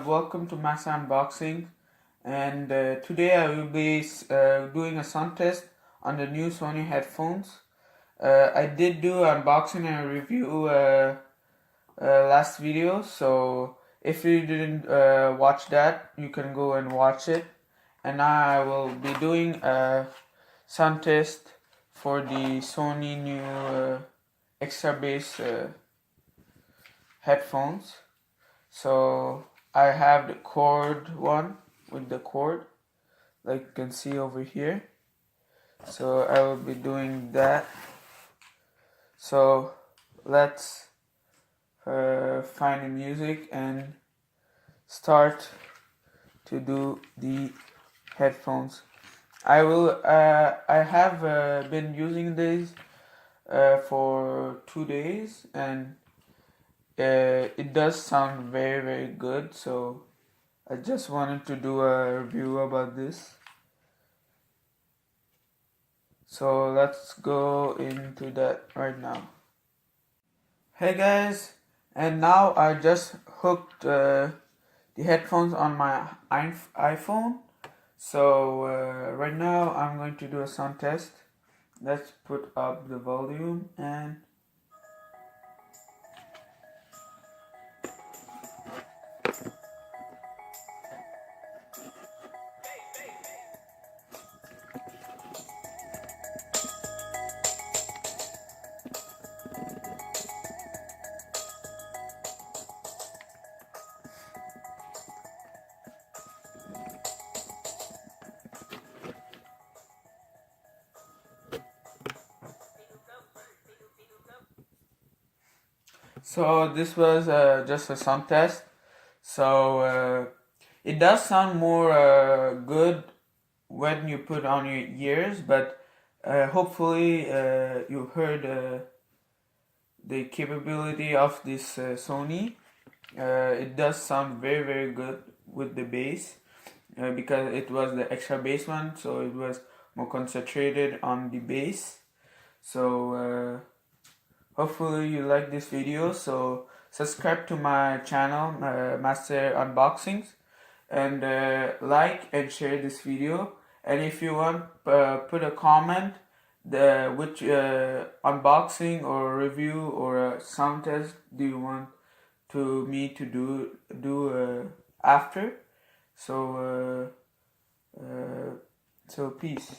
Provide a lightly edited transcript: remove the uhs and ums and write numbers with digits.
welcome to Max Unboxing, and today I will be doing a sound test on the new Sony headphones. I did do unboxing and review last video, so if you didn't watch that, you can go and watch it. And now I will be doing a sound test for the Sony new extra bass headphones. So I have the cord one with the cord, like you can see over here. So I will be doing that. So let's find the music and start to do the headphones. I have been using these for 2 days, and it does sound very good, so I just wanted to do a review about this. So let's go into that right now. Hey guys, and now I just hooked the headphones on my iPhone. So right now I'm going to do a sound test. Let's put up the volume and so this was just a sound test. So it does sound more good when you put on your ears, but hopefully you heard the capability of this Sony. It does sound very good with the bass because it was the extra bass one, so it was more concentrated on the bass. So hopefully you like this video, so subscribe to my channel, Master Unboxings, and like and share this video. And if you want, put a comment which unboxing or review or sound test do you want me to do after. So peace.